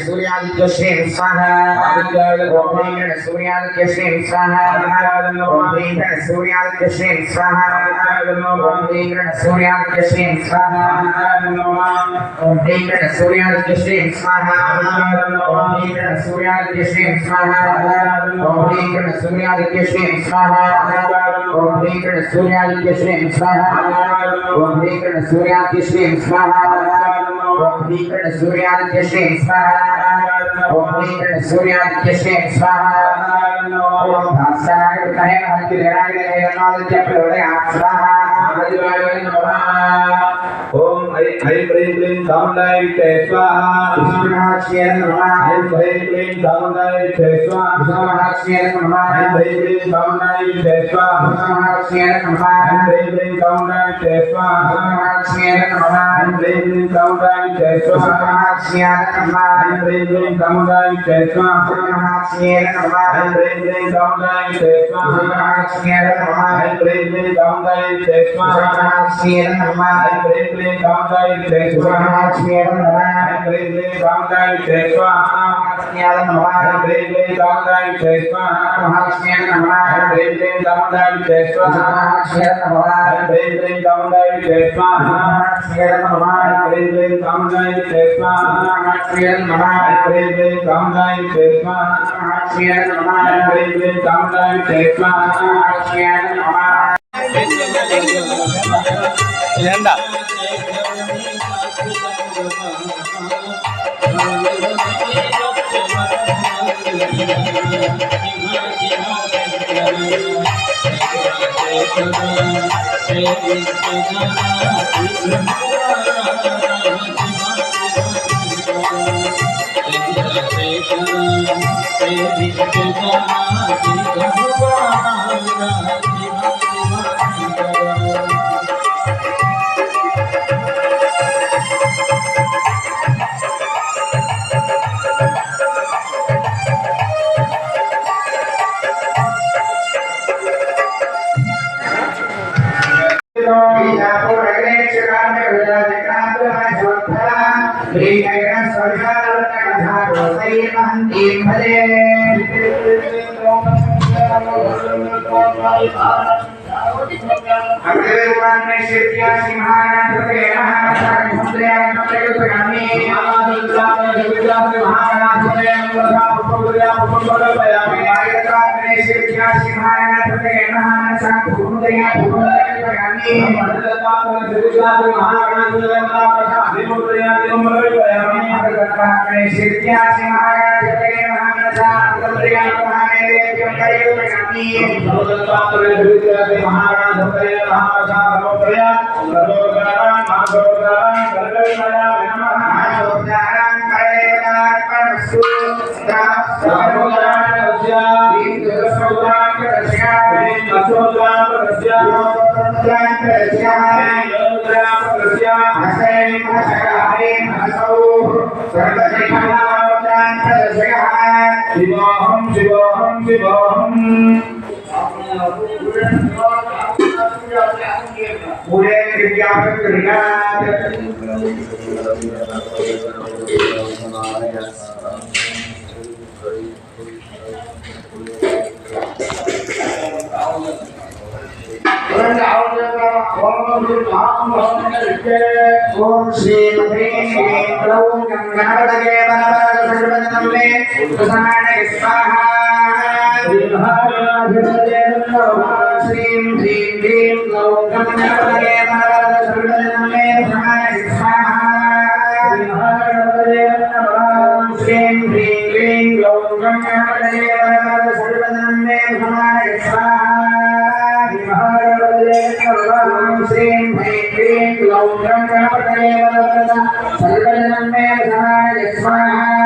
सूर्यादित्य श्री स्वाहा सूर्यादित्य श्री स्वाहा सूर्यादित्य श्री स्वाहा सूर्यादित्य श्री स्वाहा सूर्यादित्य श्री स्वाहा सूर्यादित्य श्री स्वाहा सूर्यादित्य श्री स्वाहा सूर्यादित्य श्री स्वाहा सूर्यादित्य श्री स्वाहा सूर्यादित्य श्री स्वाहा सूर्यादित्य श्री स्वाहा ओम ऐं ह्रीं क्लीं चामुण्डाय स्वाहा विष्णुमहाक्ष्यै नमः ऐं ह्रीं क्लीं चामुण्डाय स्वाहा विष्णुमहाक्ष्यै नमः ऐं ह्रीं क्लीं चामुण्डाय स्वाहा विष्णुमहाक्ष्यै नमः ऐं ह्रीं क्लीं चामुण्डाय स्वाहा विष्णुमहाक्ष्यै नमः ऐं ह्रीं क्लीं चामुण्डाय स्वाहा विष्णुमहाक्ष्यै नमः ऐं ह्रीं क्लीं चामुण्डाय स्वाहा विष्णुमहाक्ष्यै नमः ऐं ह्रीं क्लीं चामुण्डाय स्वाहा विष्णुमहाक्ष्यै नमः ऐं ह्रीं क्लीं चामुण्डाय स्वाहा विष्णुमहाक्ष्यै नमः ऐं ह्रीं क्लीं चामुण्डाय स्वाहा विष्णुमहाक्ष्यै नमः ऐं ह्रीं क्लीं चामुण्डाय स्वाहा विष्णुमहाक्ष्यै नमः ऐं ह्रीं क्लीं चामुण्डाय स्वाहा विष्णुमहाक्ष्यै नमः ऐं ह्रीं क्लीं चामुण्डाय स्वाहा विष्णुमहाक्ष्यै नमः ऐं ह्रीं क्लीं चामुण्डाय स्वाहा विष्णुमहाक्ष्यै नमः ऐं ह्रीं क्लीं चामुण्डाय स्वाहा विष्णुमहाक्ष्यै नमः ऐं ह्रीं क्लीं चामुण्डाय स्वाहा विष्णुमहाक्ष्यै नमः ऐं ह्रीं क्लीं चामुण्डाय स्वाहा विष्णुमहाक्ष्यै नमः ఏందా पूरे दिव्यापत्रिकात् ओम श्री क्लौं गंगाधरे वरदे प्रसन्ने स्वाहा श्रीं ह्रीं क्लीं क्लौं गंगाधरे वरदे प्रसन्ने स्वाहा श्रीं ह्रीं क्लीं क्लौं गंगाधरे वरदे प्रसन्ने स्वाहा श्रीं ह्रीं क्लीं क्लौं गंगाधरे वरदे सर्वजनमे सहाय स्वाहा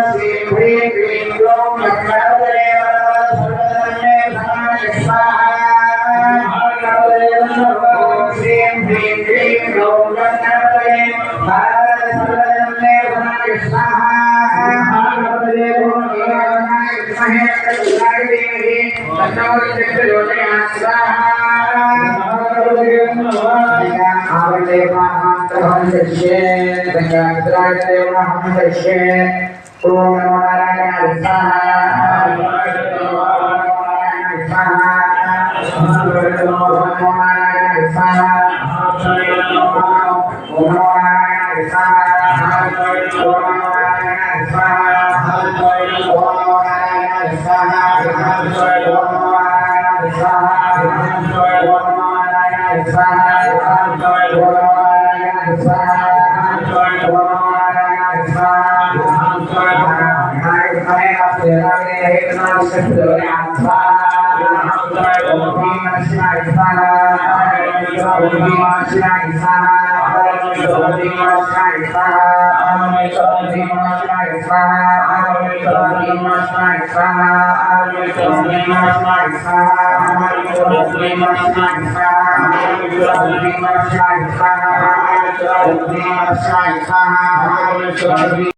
श्रीं ह्रीं क्लीं क्लौं गंगाधरे वरदे सर्वजनमे सहाय स्वाहा श्रीं ह्रीं क्लीं क्लौं गंगाधरे वरदे सर्वजनमे सहाय स्वाहा